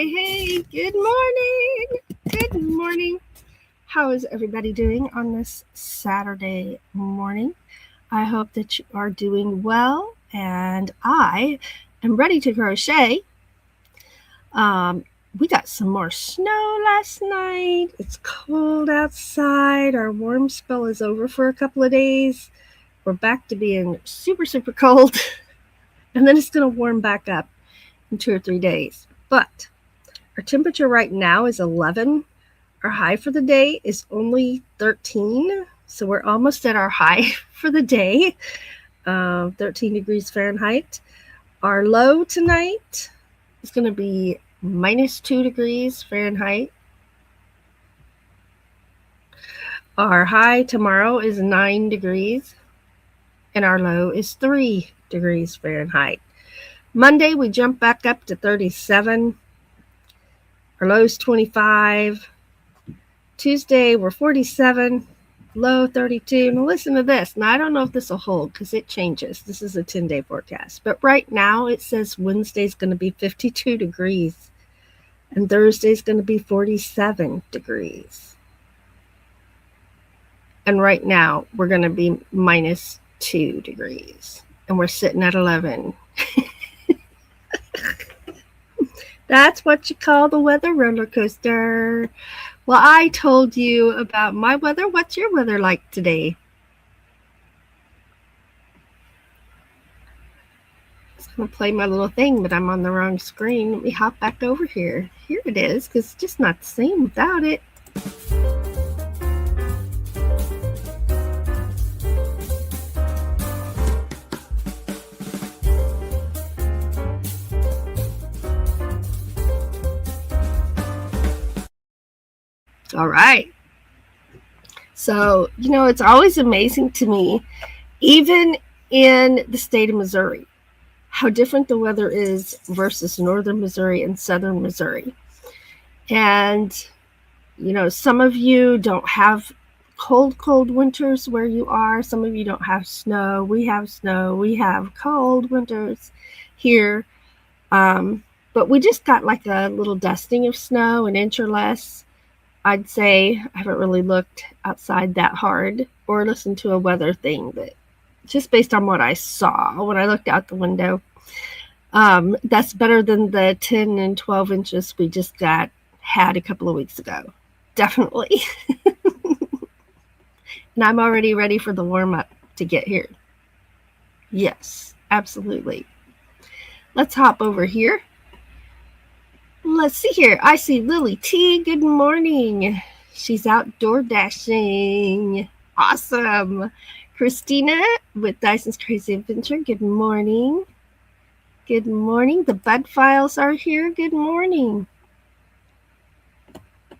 Hey, good morning. Good morning. How is everybody doing on this Saturday morning? I hope that you are doing well, and I am ready to crochet. We got some more snow last night. It's cold outside. Our warm spell is over for a couple of days. We're back to being super, super cold, and then it's going to warm back up in 2 or 3 days. But our temperature right now is 11. Our high for the day is only 13. So we're almost at our high for the day, 13 degrees Fahrenheit. Our low tonight is going to be minus 2 degrees Fahrenheit. Our high tomorrow is 9 degrees. And our low is 3 degrees Fahrenheit. Monday, we jump back up to 37. Our low is 25. Tuesday, we're 47. Low 32. Now listen to this. Now, I don't know if this will hold because it changes. This is a 10-day forecast. But right now, it says Wednesday's going to be 52 degrees. And Thursday's going to be 47 degrees. And right now, we're going to be minus 2 degrees. And we're sitting at 11. That's what you call the weather roller coaster. Well, I told you about my weather. What's your weather like today? I was going to play my little thing, but I'm on the wrong screen. Let me hop back over here. Here it is, because it's just not the same without it. All right. So, it's always amazing to me, even in the state of Missouri, how different the weather is versus northern Missouri and southern Missouri. And, some of you don't have cold winters where you are. Some of you don't have snow. We have snow. We have cold winters here. But we just got like a little dusting of snow, an inch or less. I'd say I haven't really looked outside that hard or listened to a weather thing, but just based on what I saw when I looked out the window, that's better than the 10 and 12 inches we just had a couple of weeks ago. Definitely. And I'm already ready for the warm-up to get here. Yes, absolutely. Let's hop over here. Let's see here. I see Lily T. Good morning. She's outdoor dashing. Awesome. Christina with Dyson's Crazy Adventure. Good morning. Good morning. The Bud Files are here. Good morning.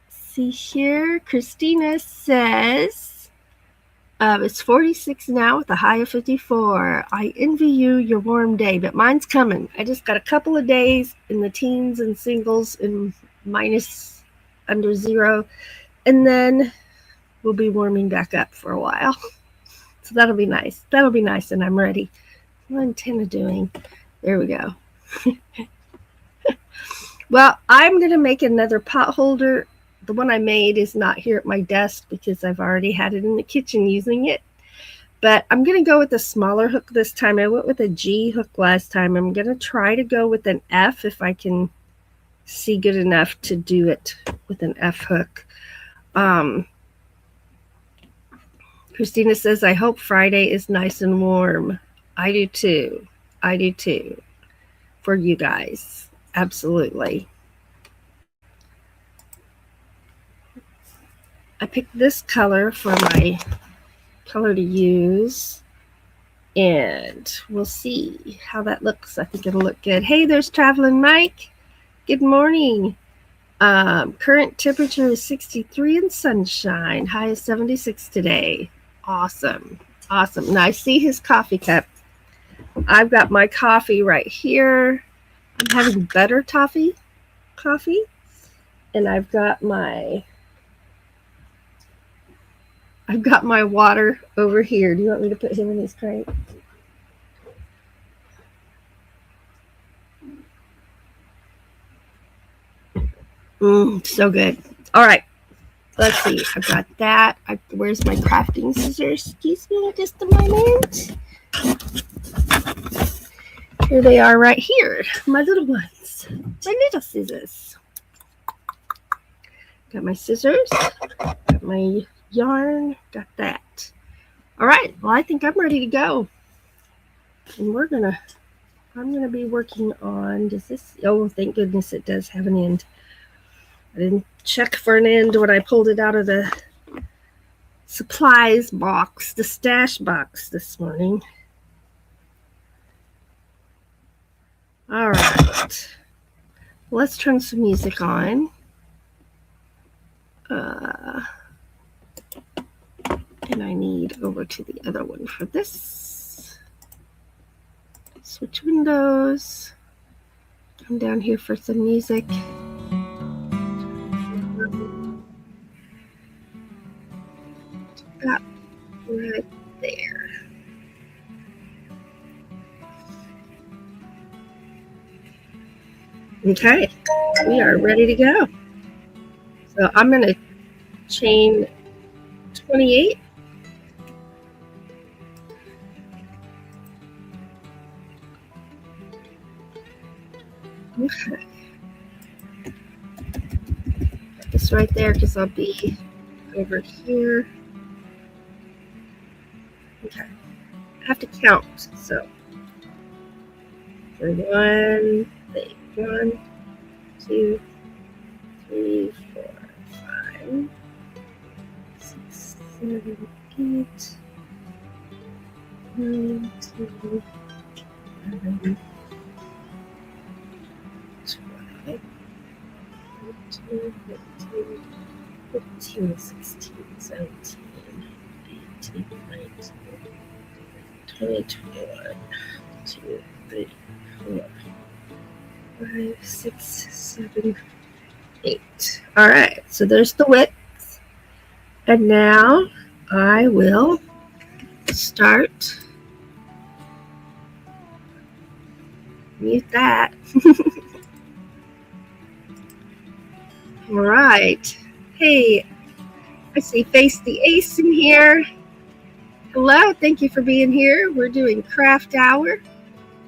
See here. Christina says, it's 46 now with a high of 54. I envy you your warm day, but mine's coming. I just got a couple of days in the teens and singles in minus under 0. And then we'll be warming back up for a while. So that'll be nice. That'll be nice, and I'm ready. What am Tina doing? There we go. Well, I'm going to make another pot holder. The one I made is not here at my desk because I've already had it in the kitchen using it. But I'm going to go with a smaller hook this time. I went with a G hook last time. I'm going to try to go with an F if I can see good enough to do it with an F hook. Christina says, I hope Friday is nice and warm. I do too. I do too. For you guys. Absolutely. I picked this color for my color to use, and we'll see how that looks. I think it'll look good. Hey, there's Traveling Mike. Good morning. Current temperature is 63 and sunshine. High is 76 today. Awesome. Awesome. Now I see his coffee cup. I've got my coffee right here. I'm having better coffee. And I've got my water over here. Do you want me to put him in his crate? So good. All right. Let's see. I've got that. Where's my crafting scissors? Excuse me just a moment. Here they are right here. My little ones. My little scissors. Got my scissors. Got my yarn. Got that. All right. Well, I think I'm ready to go. And I'm gonna be working on, does this, oh, thank goodness it does have an end. I didn't check for an end when I pulled it out of the supplies box, the stash box this morning. All right. Let's turn some music on. And I need over to the other one for this. Switch windows. Come down here for some music. That right there. Okay, we are ready to go. So I'm going to chain 28. Okay. Put this right there because I'll be over here. Okay. I have to count. So for one thing. 1, 2, 3, 4, 5, 6, 7, 8, 9, 10, 11, 12, 13, 14, 15, 16, 17, 18, 19, 20, 21, 2, 3, 4, 5, 6, 7, 8. All right, so there's the width. And now I will start. Mute that. All right. Hey, I see Face the Ace in here. Hello, thank you for being here. We're doing craft hour.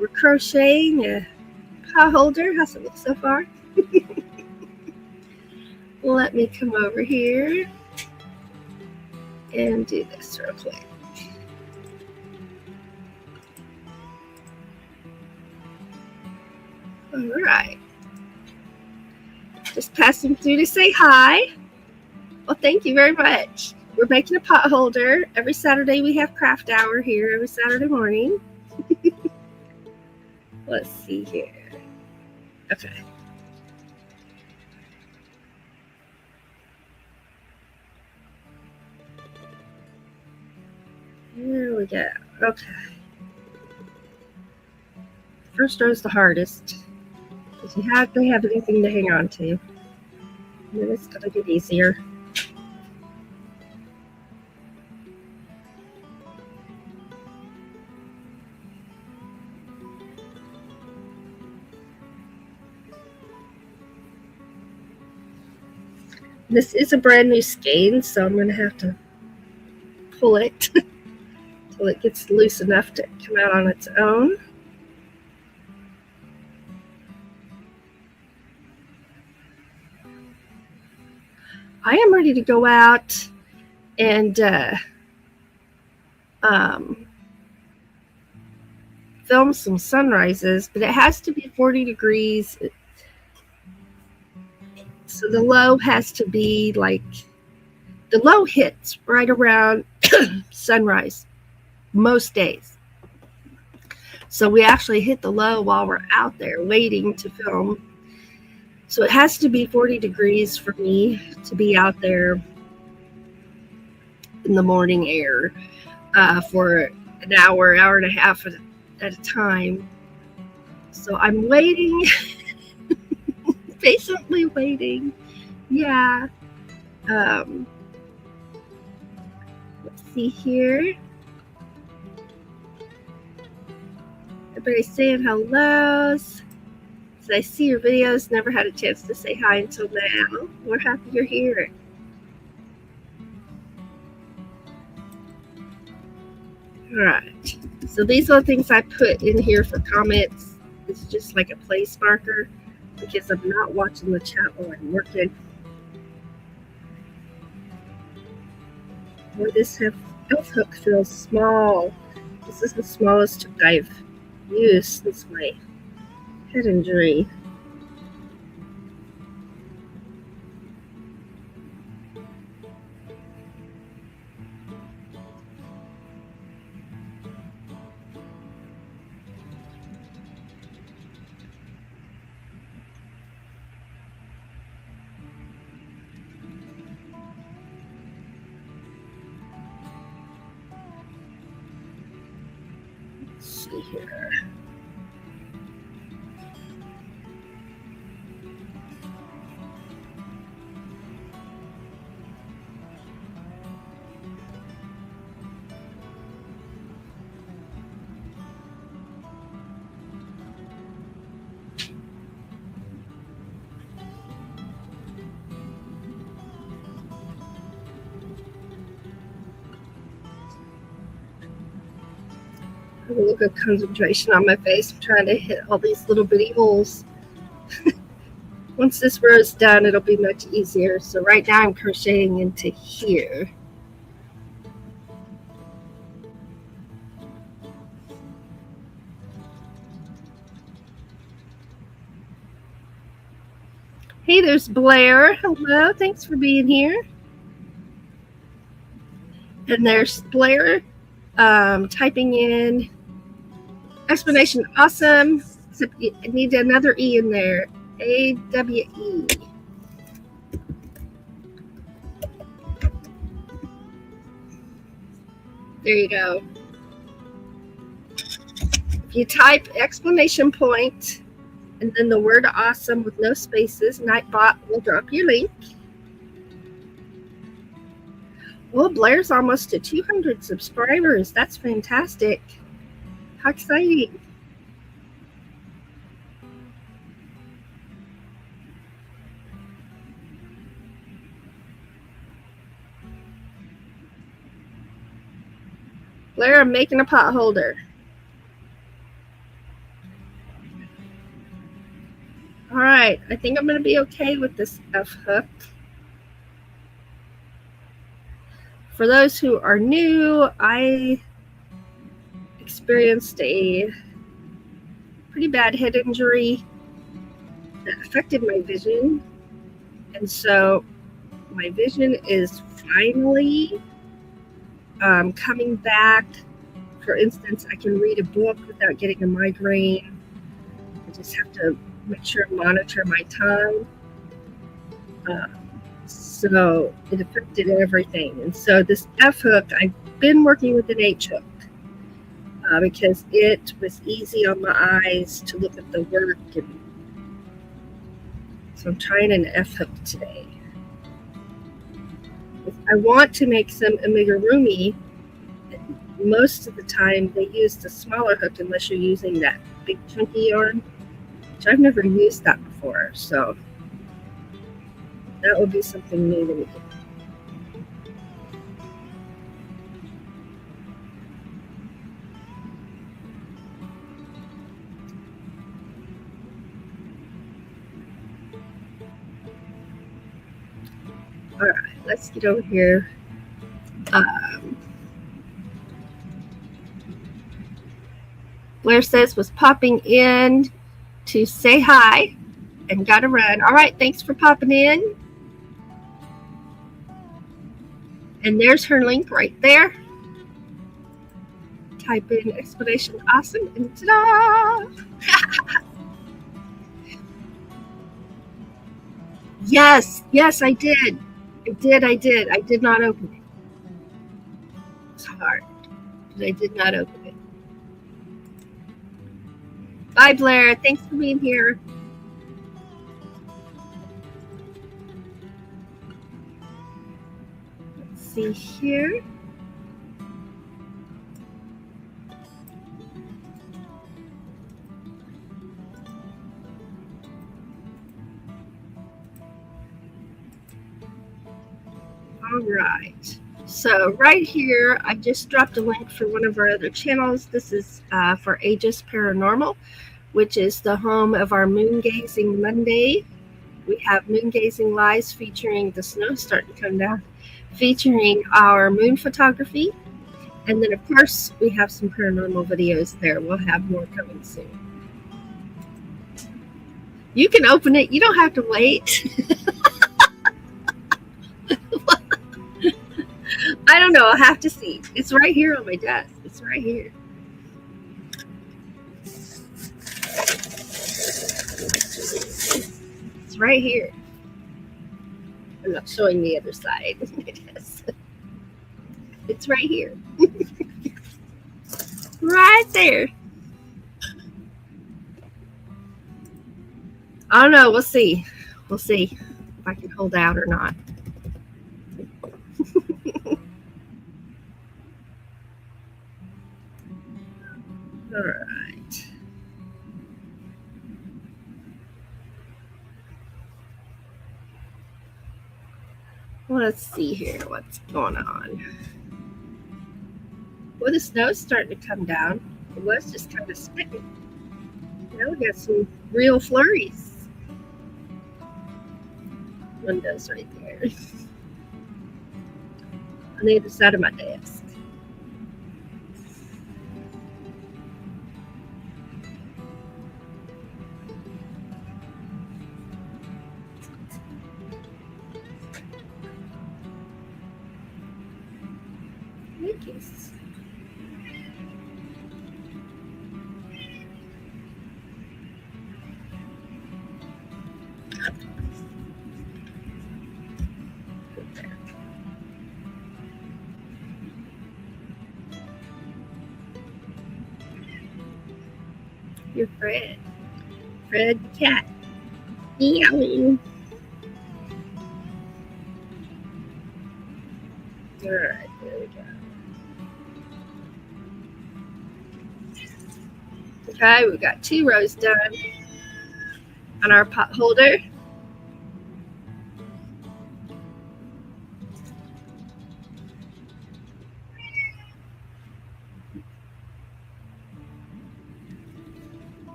We're crocheting a pot holder. How's it look so far? Let me come over here and do this real quick. All right. Just passing through to say hi. Well, thank you very much. We're making a pot holder. Every Saturday we have craft hour here every Saturday morning. Let's see here. Okay. Here we go. Okay. First row is the hardest because you have to have anything to hang on to. And then it's going to get easier. This is a brand new skein, so I'm going to have to pull it till it gets loose enough to come out on its own. I am ready to go out and film some sunrises, but it has to be 40 degrees. So the low has to be like, the low hits right around sunrise most days. So we actually hit the low while we're out there waiting to film. So it has to be 40 degrees for me to be out there in the morning air for an hour, hour and a half at a time. So I'm waiting, patiently waiting. Yeah. Let's see here. Everybody's saying hellos. So I see your videos, never had a chance to say hi until now. We're happy you're here. All right. So these are the things I put in here for comments. It's just like a place marker because I'm not watching the chat while I'm working. Boy, this elf hook feels small. This is the smallest hook I've used since my head injury. Let's see here. A little good concentration on my face. I'm trying to hit all these little bitty holes. Once this row is done, it'll be much easier. So right now I'm crocheting into here. Hey, there's Blair. Hello, thanks for being here. And there's Blair typing in explanation awesome. Except you need another E in there. AWE. There you go. If you type exclamation point and then the word awesome with no spaces, Nightbot will drop your link. Well, Blair's almost to 200 subscribers. That's fantastic. How exciting. Blair, I'm making a pot holder. All right, I think I'm going to be okay with this F hook. For those who are new, I experienced a pretty bad head injury that affected my vision. And so my vision is finally coming back. For instance, I can read a book without getting a migraine. I just have to make sure to monitor my time. So it affected everything. And so this F hook, I've been working with an H hook because it was easy on my eyes to look at the work. And so I'm trying an F hook today. If I want to make some amigurumi, most of the time they use the smaller hook unless you're using that big chunky yarn, which I've never used that before. So that would be something new to me. All right, let's get over here. Blair says was popping in to say hi and got to run. All right, thanks for popping in. And there's her link right there. Type in explanation awesome and ta-da! Yes, I did. I did not open it. It's hard, but I did not open it. Bye, Blair. Thanks for being here. Let's see here. All right. So right here, I just dropped a link for one of our other channels. This is for Aegis Paranormal, which is the home of our Moon Gazing Monday. We have Moon Gazing Lives featuring the snow starting to come down, featuring our moon photography. And then, of course, we have some paranormal videos there. We'll have more coming soon. You can open it. You don't have to wait. I don't know. I'll have to see. It's right here on my desk. It's right here. It's right here. I'm not showing the other side. It's right here. Right there. I don't know. We'll see. We'll see if I can hold out or not. All right. Let's see here what's going on. Well, the snow's starting to come down. It was just kind of spitting. Now we got some real flurries. Windows right there. On the other side of my desk. Yes. You're Fred. Fred the cat. Meowing. All right, there we go. Okay, we got 2 rows done on our pot holder.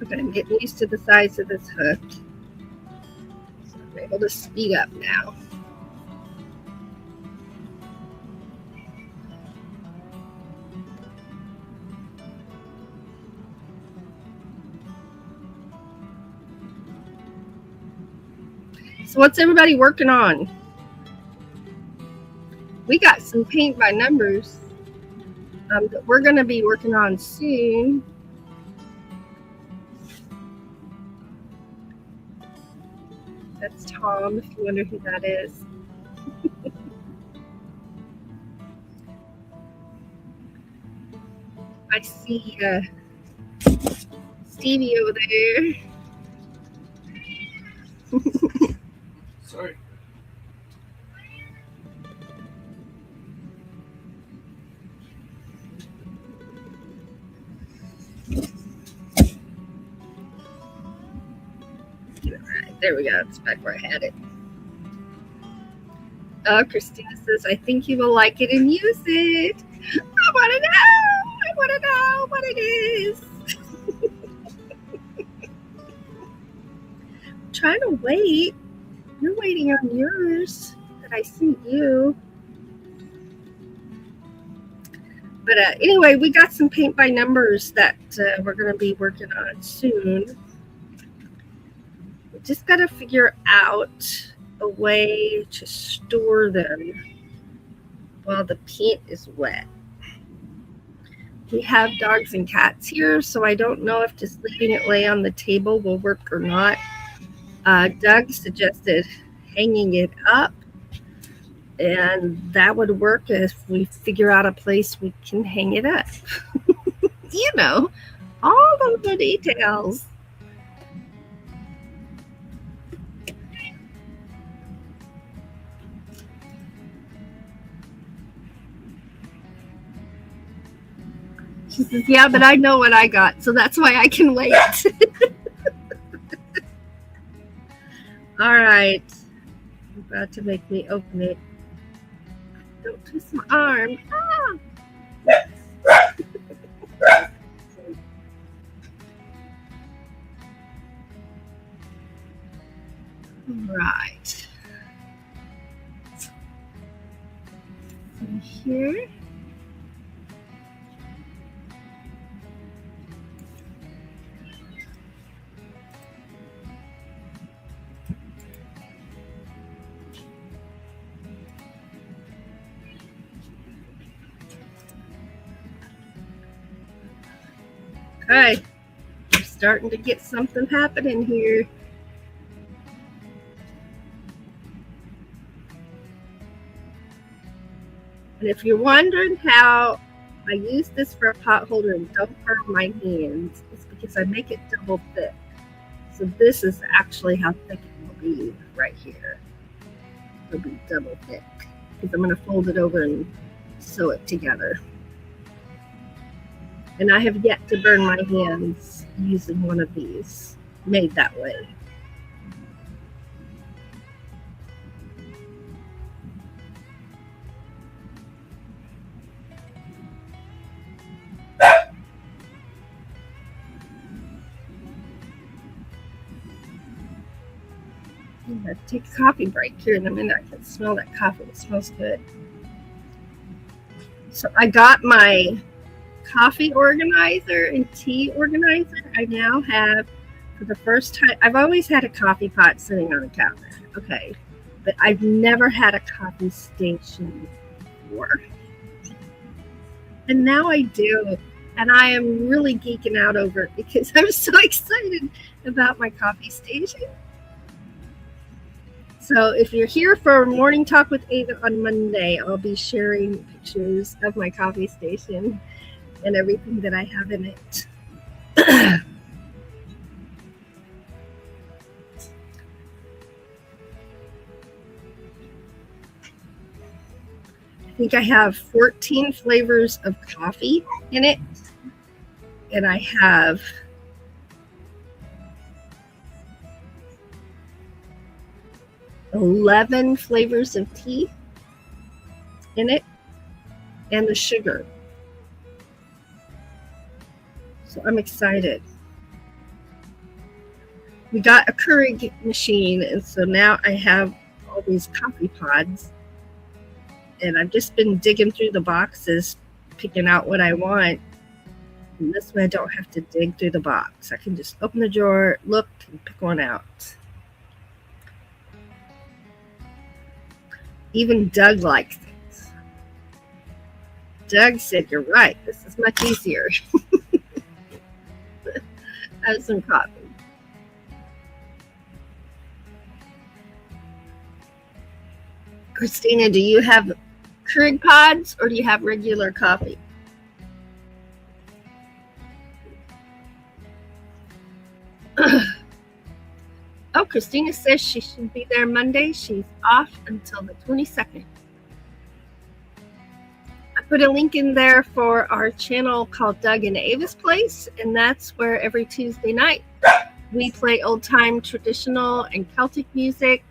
Okay, I'm getting used to the size of this hook. So I'm able to speed up now. So what's everybody working on? We got some paint by numbers that we're going to be working on soon. That's Tom, if you wonder who that is. I see Stevie over there. Sorry. Alright, there we go. It's back where I had it. Christina says, I think you will like it and use it. I want to know. I want to know what it is. I'm trying to wait. You're waiting on yours that I sent you. But anyway, we got some paint by numbers that we're going to be working on soon. We just got to figure out a way to store them while the paint is wet. We have dogs and cats here, so I don't know if just leaving it lay on the table will work or not. Doug suggested hanging it up, and that would work if we figure out a place we can hang it up. You know, all of the details. She says, yeah, but I know what I got, so that's why I can wait. All right. You're about to make me open it. Don't twist my arm. Ah! All right. So here. Okay. We're starting to get something happening here. And if you're wondering how I use this for a pot holder and don't burn my hands, it's because I make it double thick. So this is actually how thick it will be right here. It'll be double thick because I'm going to fold it over and sew it together. And I have yet to burn my hands using one of these made that way. I'm going to take a coffee break here in a minute. I can smell that coffee. It smells good. So I got my coffee organizer and tea organizer. I now have, for the first time, I've always had a coffee pot sitting on a counter. Okay. But I've never had a coffee station before. And now I do. And I am really geeking out over it because I'm so excited about my coffee station. So if you're here for Morning Talk with Ava on Monday, I'll be sharing pictures of my coffee station and everything that I have in it. I think I have 14 flavors of coffee in it. And I have $11 flavors of tea in it and the sugar. So I'm excited. We got a Keurig machine, and so now I have all these coffee pods. And I've just been digging through the boxes, picking out what I want. And this way I don't have to dig through the box. I can just open the drawer, look, and pick one out. Even Doug likes it. Doug said, "You're right. This is much easier." Have some coffee. Christina, do you have Keurig pods or do you have regular coffee? Oh, Christina says she should be there Monday. She's off until the 22nd. I put a link in there for our channel called Doug and Ava's Place, and that's where every Tuesday night we play old-time traditional and Celtic music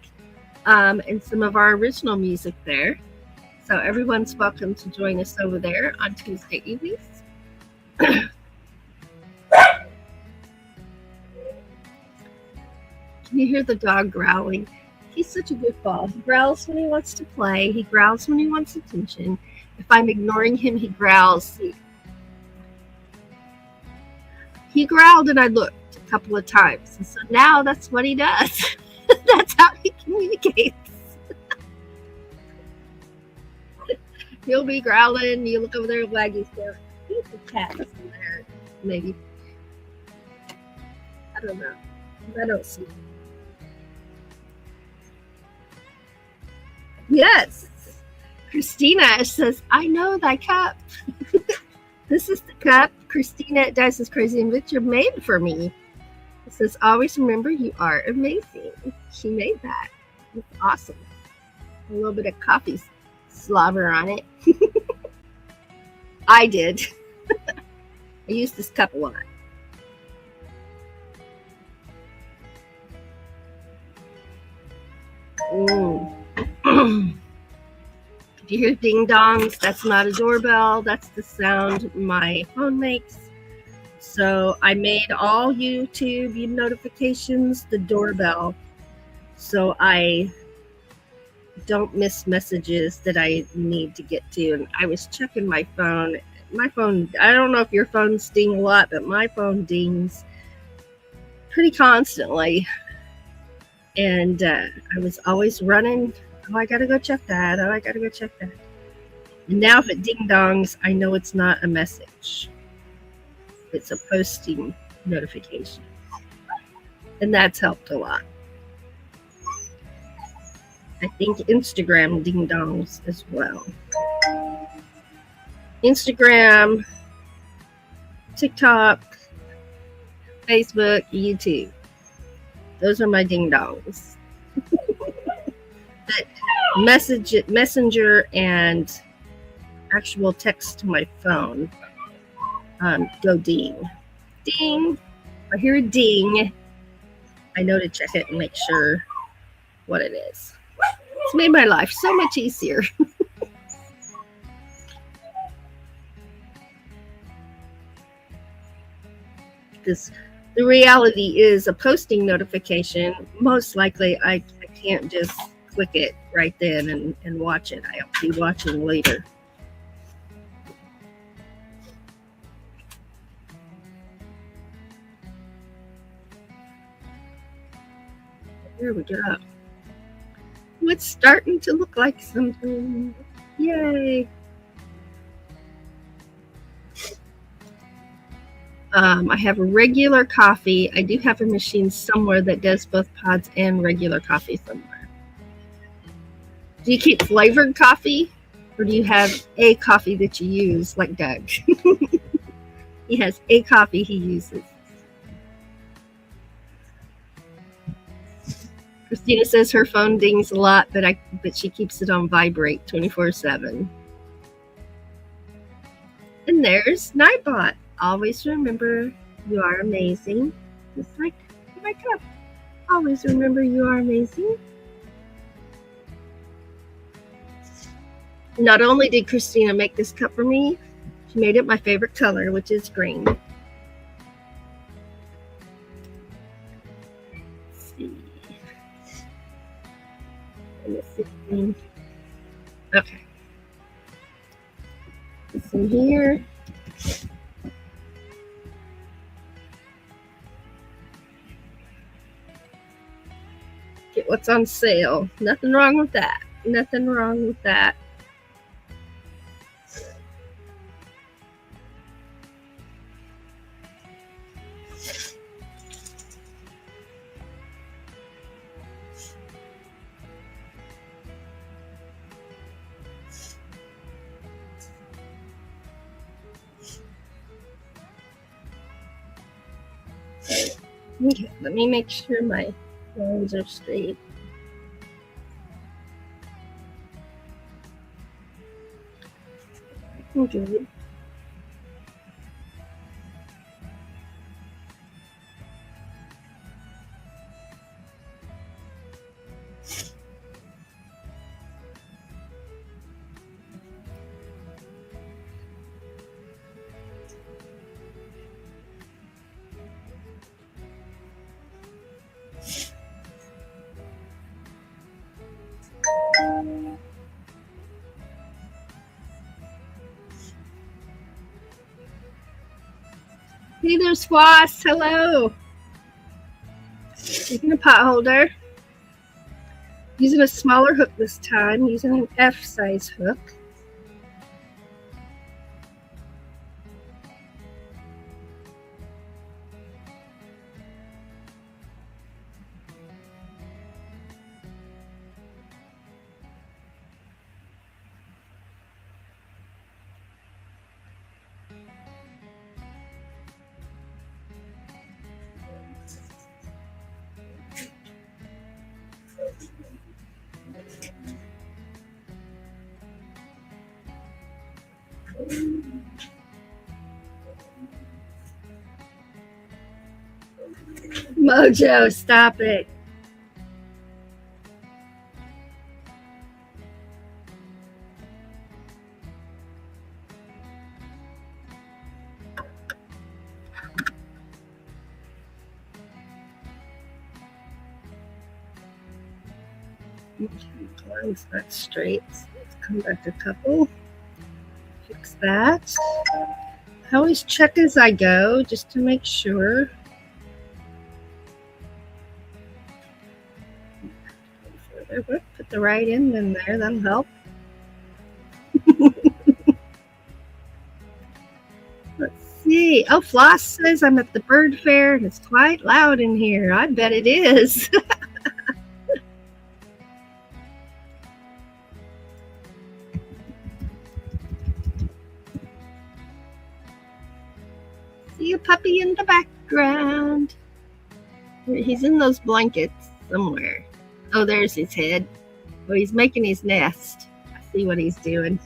and some of our original music there. So everyone's welcome to join us over there on Tuesday evenings. Can you hear the dog growling? He's such a goofball. He growls when he wants to play. He growls when he wants attention. If I'm ignoring him, he growls. He growled and I looked a couple of times. And so now that's what he does. That's how he communicates. He'll be growling. You look over there and wag his tail. He's a cat over there, maybe. I don't know. I don't see him. Yes. Christina says, "I know thy cup." This is the cup Christina Dice is Crazy Adventure made for me. It says, "Always remember you are amazing." She made that. It's awesome. A little bit of coffee slobber on it. I did. I use this cup a lot. If you hear ding dongs, that's not a doorbell. That's the sound my phone makes. So I made all YouTube notifications the doorbell, so I don't miss messages that I need to get to. And I was checking my phone. My phone, I don't know if your phones ding a lot, but my phone dings pretty constantly. And I was always running. Oh, I got to go check that. Oh, I got to go check that. And now if it ding dongs, I know it's not a message. It's a posting notification. And that's helped a lot. I think Instagram ding dongs as well. Instagram, TikTok, Facebook, YouTube. Those are my ding dongs. Messenger and actual text to my phone go ding. Ding. I hear a ding. I know to check it and make sure what it is. It's made my life so much easier. Because the reality is a posting notification, most likely I can't just click it right then and watch it. I'll be watching later. Here we go. It's starting to look like something. Yay. I have regular coffee. I do have a machine somewhere that does both pods and regular coffee somewhere. Do you keep flavored coffee? Or do you have a coffee that you use, like Doug? He has a coffee he uses. Christina says her phone dings a lot, but she keeps it on vibrate 24/7. And there's Nightbot. Always remember you are amazing. Just like my cup. Always remember you are amazing. Not only did Christina make this cup for me, she made it my favorite color, which is green. Let's see. Okay. This in here. Get what's on sale. Nothing wrong with that. Nothing wrong with that. Okay, let me make sure my lines are straight. Okay. Hey there, Squash. Hello. Taking a pot holder. Using a smaller hook this time, using an F size hook. Mojo, stop it. Line's not straight. So let's come back a couple. Fix that. I always check as I go just to make sure. Put the right end in there, that'll help. Let's see. Oh, Floss says I'm at the bird fair and it's quite loud in here. I bet it is. See a puppy in the background. He's in those blankets somewhere. Oh, there's his head. Well, he's making his nest. I see what he's doing.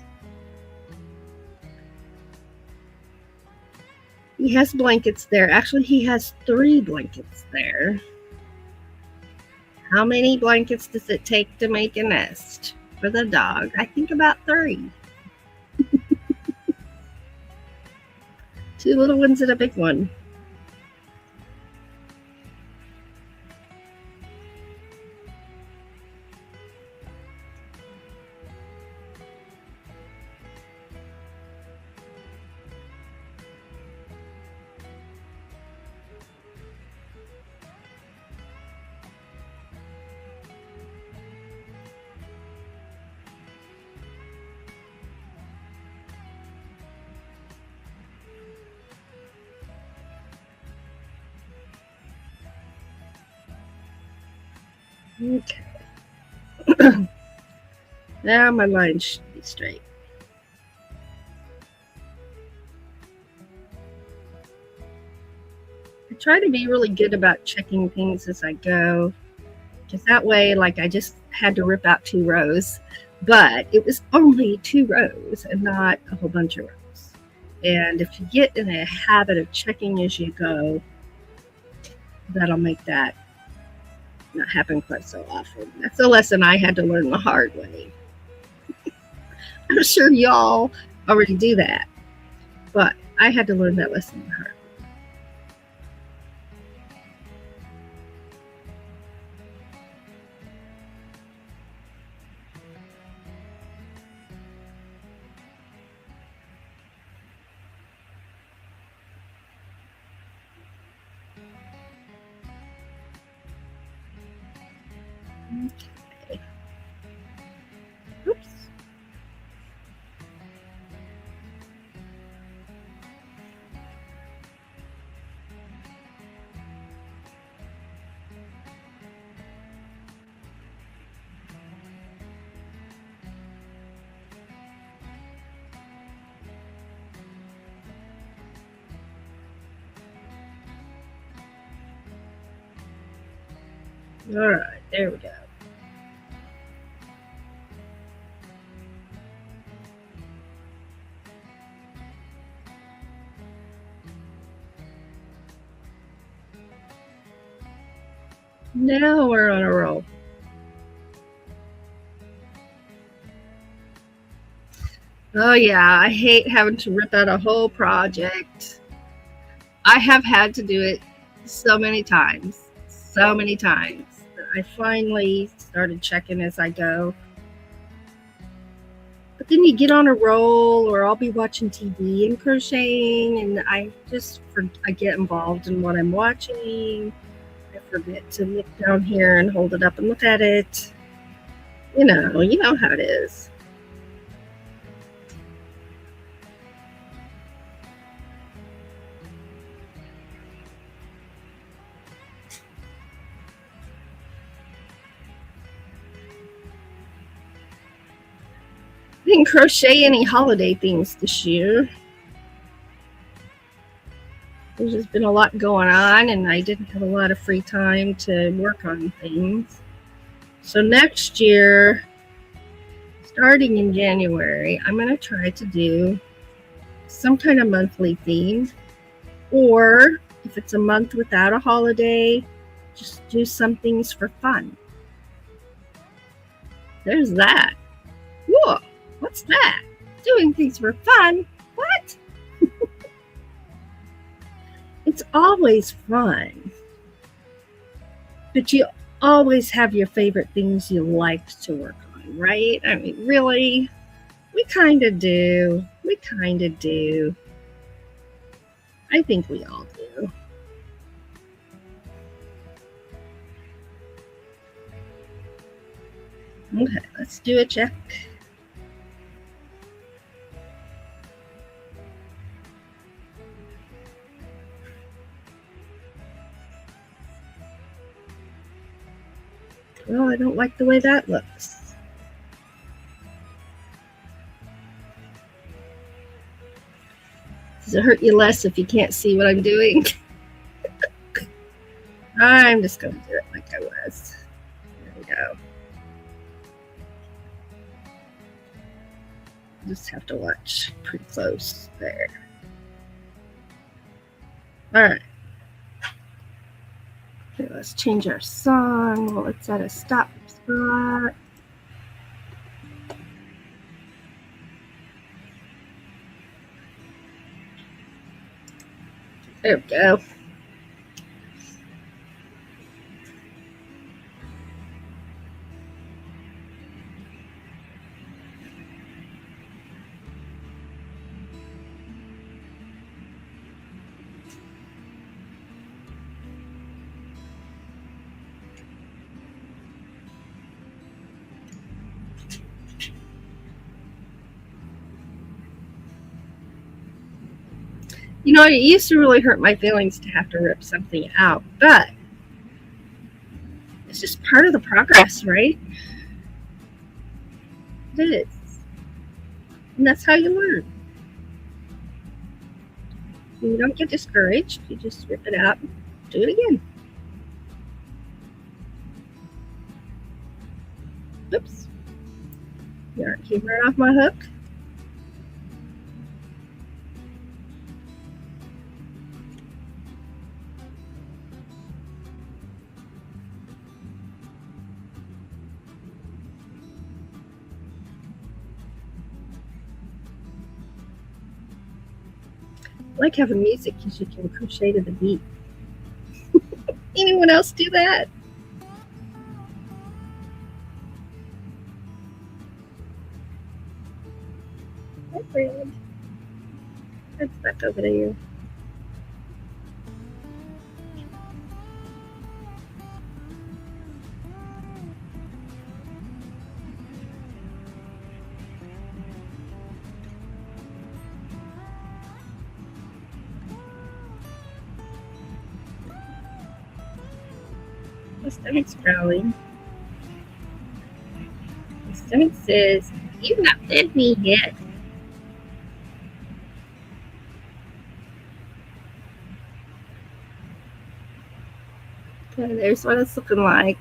He has blankets there. Actually, he has 3 blankets there. How many blankets does it take to make a nest for the dog? I think about 3. 2 little ones and a big one. Okay. Now my line should be straight. I try to be really good about checking things as I go, because that way, like, I just had to rip out 2 rows, but it was only 2 rows and not a whole bunch of rows. And if you get in a habit of checking as you go, that'll make that not happen quite so often. That's a lesson I had to learn the hard way. I'm sure y'all already do that, but I had to learn that lesson the hard way. Okay. Oops. All right, there we go. Now we're on a roll. Oh yeah, I hate having to rip out a whole project. I have had to do it so many times. I finally started checking as I go. But then you get on a roll, or I'll be watching TV and crocheting, and I get involved in what I'm watching. I forget to look down here and hold it up and look at it. You know how it is. I didn't crochet any holiday things this year. There's just been a lot going on, and I didn't have a lot of free time to work on things. So next year, starting in January, I'm going to try to do some kind of monthly theme, or if it's a month without a holiday, just do some things for fun. There's that. Whoa, what's that? Doing things for fun? What? It's always fun. But you always have your favorite things you like to work on, right? I mean, really? We kind of do. We kind of do. I think we all do. Okay, let's do a check. Well, I don't like the way that looks. Does it hurt you less if you can't see what I'm doing? I'm just going to do it like I was. There we go. Just have to watch pretty close there. All right. Okay, let's change our song. Well, it's at a stop spot. There we go. You know, it used to really hurt my feelings to have to rip something out, but it's just part of the progress, right? It is. And that's how you learn. You don't get discouraged. You just rip it out and do it again. Oops. You aren't keeping it off my hook. I like having music because you can crochet to the beat. Anyone else do that? Hi, friend. That's back over there. My stomach's growling. My stomach says, "You've not fed me yet." Okay, there's what it's looking like.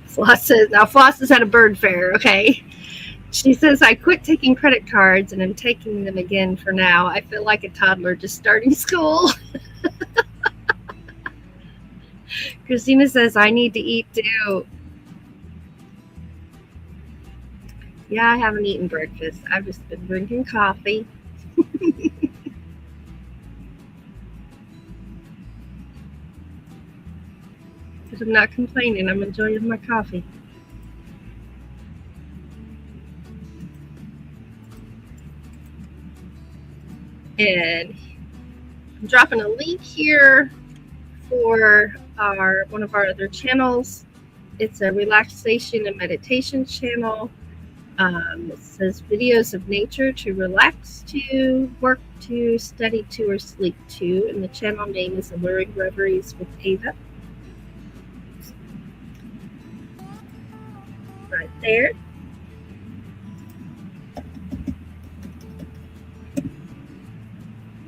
Floss is at a bird fair, okay? She says, I quit taking credit cards and I'm taking them again for now. I feel like a toddler just starting school. Christina says, I need to eat too. Yeah, I haven't eaten breakfast. I've just been drinking coffee. Because I'm not complaining. I'm enjoying my coffee. And I'm dropping a link here for one of our other channels. It's a relaxation and meditation channel. It says videos of nature to relax to, work to, study to, or sleep to. And the channel name is Alluring Reveries with Ava. Right there.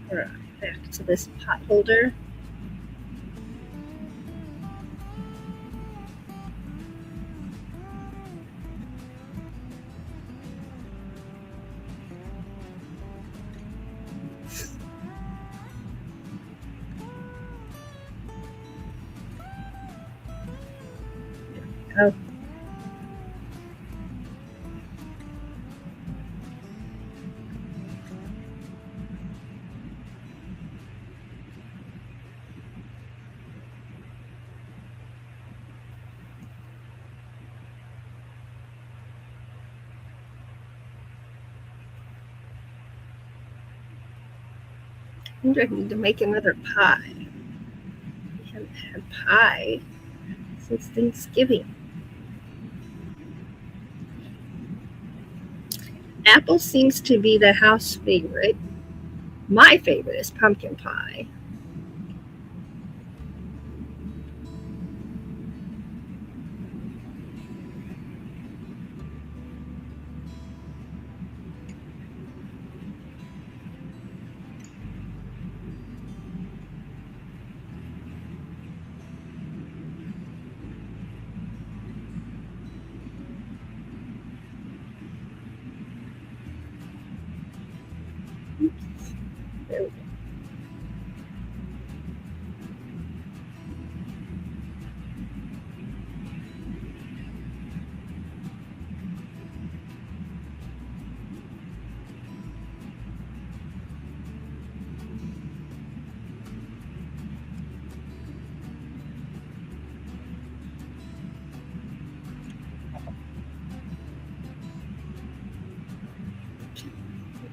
All right, back to this pot holder. Oh, I wonder if I need to make another pie. We haven't had pie since Thanksgiving. Apple seems to be the house favorite. My favorite is pumpkin pie. Oops. There we go.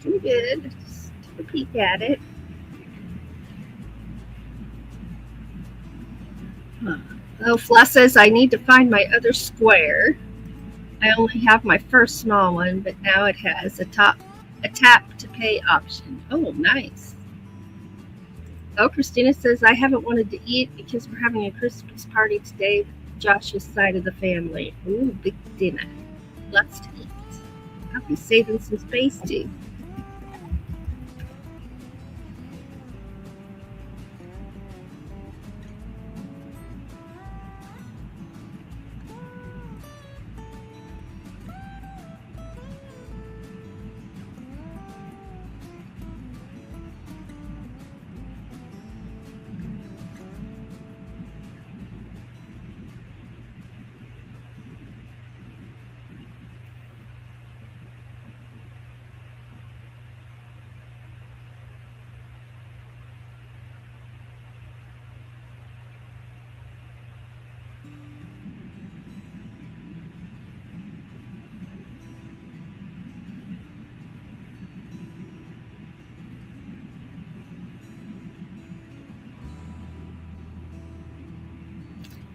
Looking good. Just take a peek at it. Oh, Fla says I need to find my other square. I only have my first small one, but now it has a tap to pay option. Oh, nice. Oh, Christina says I haven't wanted to eat because we're having a Christmas party today with Josh's side of the family. Ooh, big dinner. Lots to eat. I'll be saving some space too.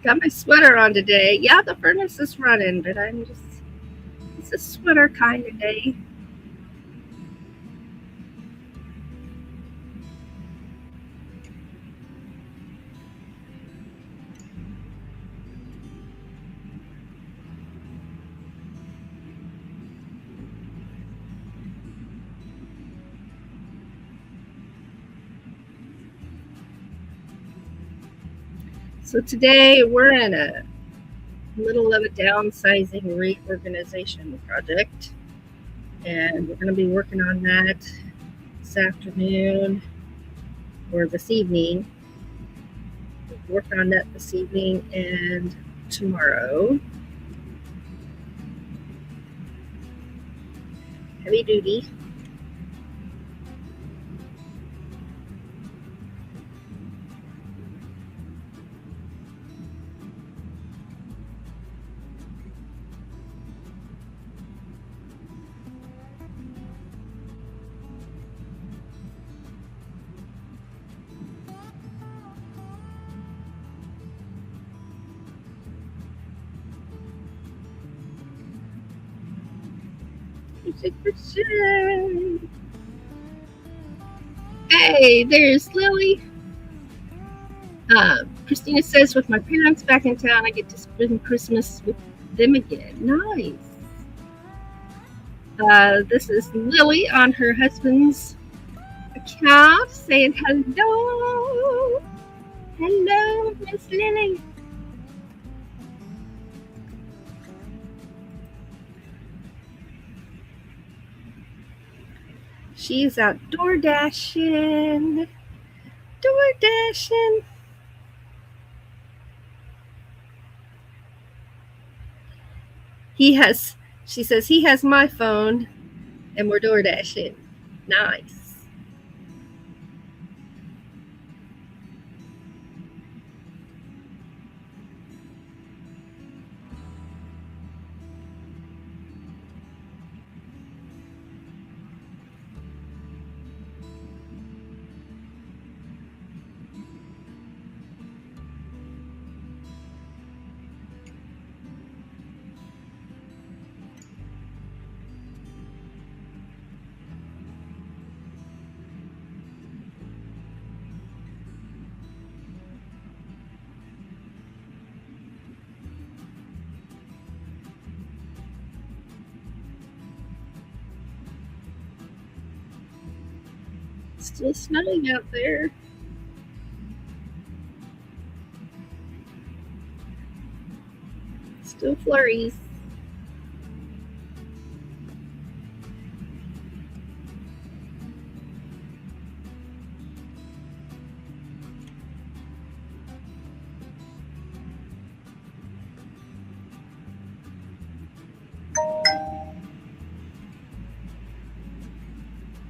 Got my sweater on today. Yeah, the furnace is running, but it's a sweater kind of day. So today we're in a middle of a downsizing reorganization project, and we're going to be working on that this afternoon or this evening. Work on that this evening and tomorrow. Heavy duty. Hey, there's Lily. Christina says, with my parents back in town, I get to spend Christmas with them again. Nice. This is Lily on her husband's account saying hello. Hello, Miss Lily. She's out door dashing. Door dashing. She says he has my phone and we're door dashing. Nice. Still snowing out there. Still flurries.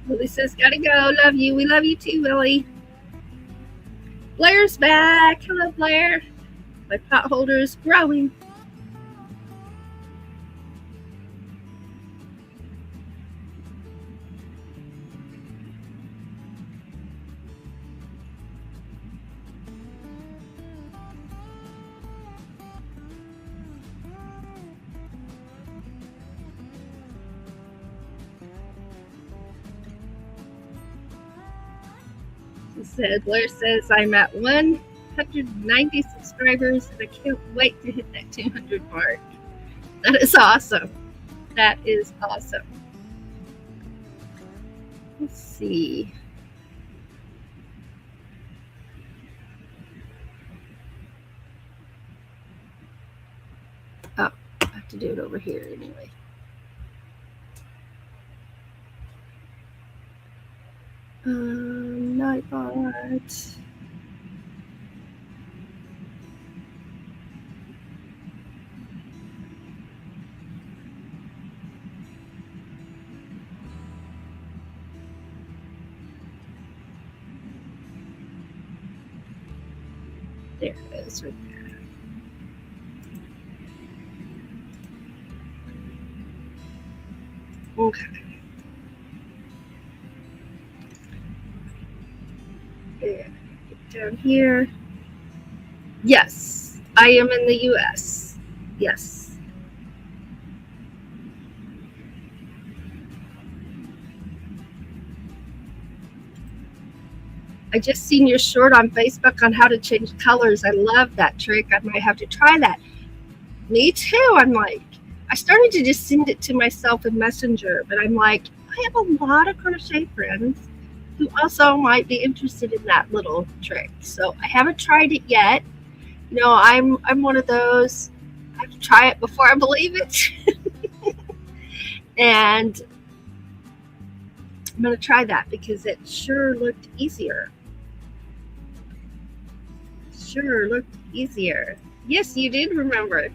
Willie says, gotta go. Love you. We love you too, Willie. Blair's back. Hello, Blair. My pot holder is growing. Blair says, I'm at 190 subscribers and I can't wait to hit that 200 mark. That is awesome. That is awesome. Let's see. Oh, I have to do it over here anyway. Nightbot. There it is right there. Okay. And down here. Yes, I am in the US. Yes. I just seen your short on Facebook on how to change colors. I love that trick. I might have to try that. Me too. I'm like, I started to just send it to myself in Messenger, but I'm like, I have a lot of crochet friends who also might be interested in that little trick. So I haven't tried it yet. You know, I'm one of those. I have to try it before I believe it. And I'm going to try that because it sure looked easier. Sure looked easier. Yes, you did remember.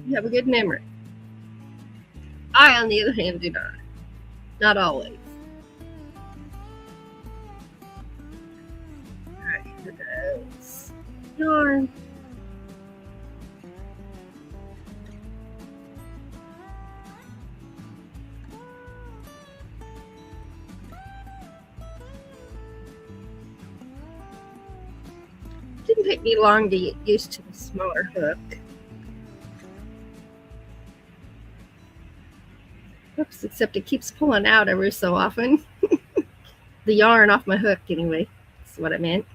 You have a good memory. I, on the other hand, do not. Not always. All right, here goes yarn. Didn't take me long to get used to the smaller hook. Oops, except it keeps pulling out every so often. The yarn off my hook, anyway. That's what I meant.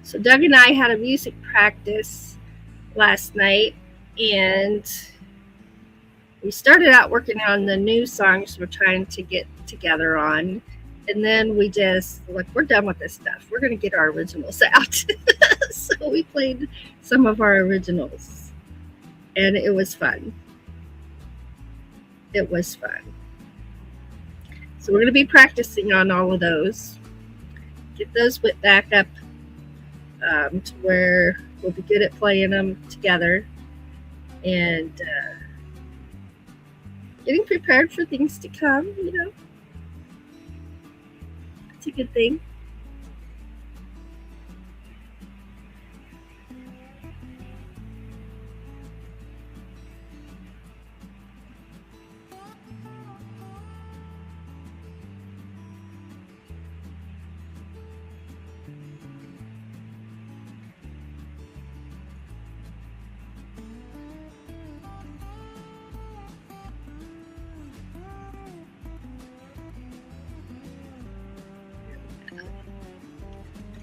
So Doug and I had a music practice last night, and we started out working on the new songs we're trying to get together on. And then we just, like, we're done with this stuff. We're going to get our originals out. So we played some of our originals. And it was fun. It was fun. So we're going to be practicing on all of those. Get those whipped back up to where we'll be good at playing them together. And getting prepared for things to come, you know. It's a good thing.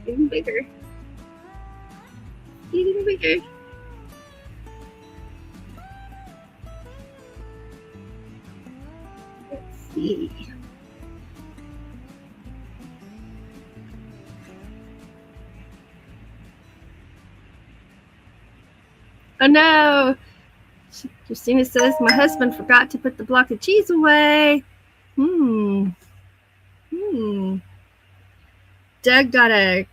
Getting bigger. Getting bigger. Let's see. Oh no! Christina says my husband forgot to put the block of cheese away. Doug got a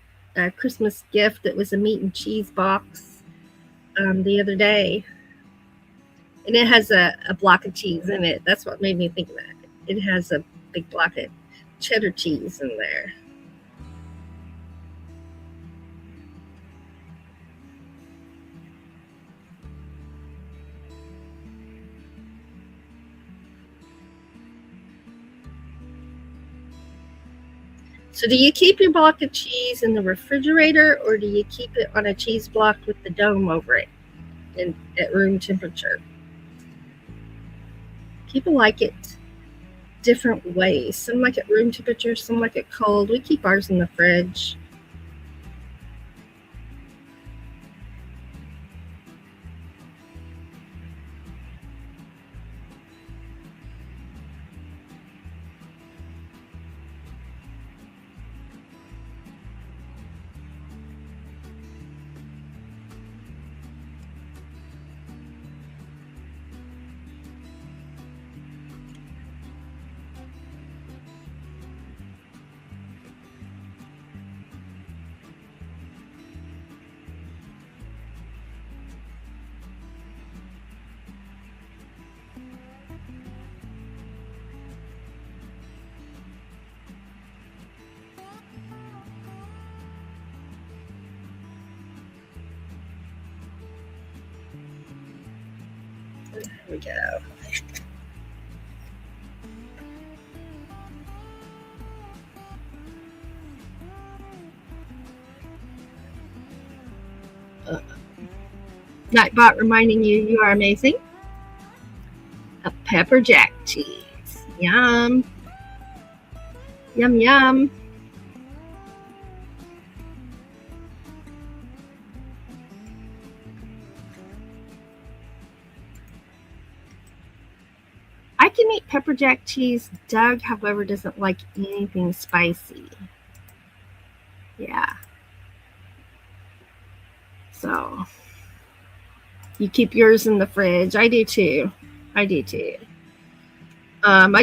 Christmas gift that was a meat and cheese box the other day. And it has a block of cheese in it. That's what made me think of that. It has a big block of cheddar cheese in there. So do you keep your block of cheese in the refrigerator, or do you keep it on a cheese block with the dome over it at room temperature? People like it different ways. Some like it room temperature, some like it cold. We keep ours in the fridge. There we go. Nightbot reminding you are amazing. A pepper jack cheese. Yum. Yum, yum. I can eat pepper jack cheese. Doug, however, doesn't like anything spicy. Yeah. So you keep yours in the fridge. I do too. I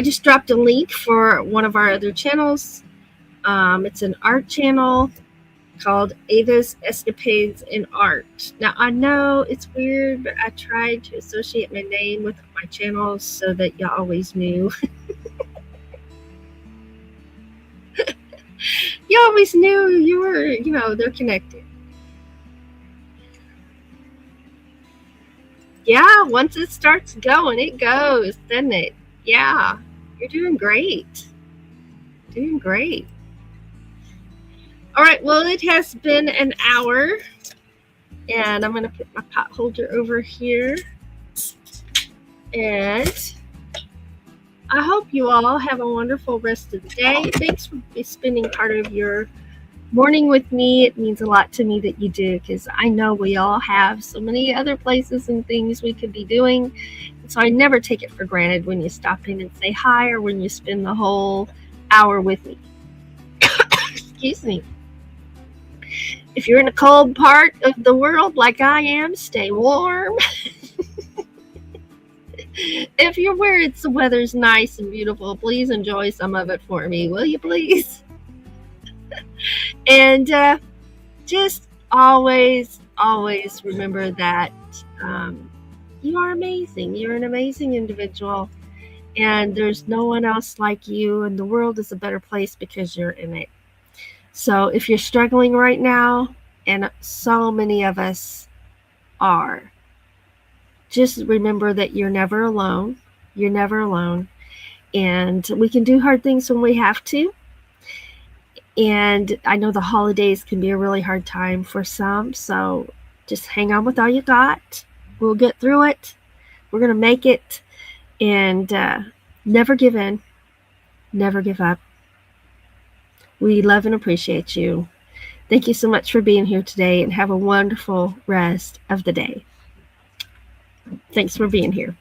just dropped a link for one of our other channels. It's an art channel called Ava's Escapades in Art. Now, I know it's weird, but I tried to associate my name with my channels so that y'all always knew. You always knew you were, they're connected. Yeah, once it starts going, it goes, doesn't it? Yeah, you're doing great. Doing great. All right, well, it has been an hour, and I'm going to put my pot holder over here. And I hope you all have a wonderful rest of the day. Thanks for spending part of your mourning with me. It means a lot to me that you do, because I know we all have so many other places and things we could be doing. So I never take it for granted when you stop in and say hi, or when you spend the whole hour with me. Excuse me. If you're in a cold part of the world like I am, stay warm. If you're where the weather's nice and beautiful, please enjoy some of it for me, will you please? And just always remember that you are amazing. You're an amazing individual, and there's no one else like you, and the world is a better place because you're in it. So if you're struggling right now, and so many of us are, just remember that you're never alone. You're never alone. And we can do hard things when we have to. And I know the holidays can be a really hard time for some. So just hang on with all you got. We'll get through it. We're going to make it. And never give in. Never give up. We love and appreciate you. Thank you so much for being here today, and have a wonderful rest of the day. Thanks for being here.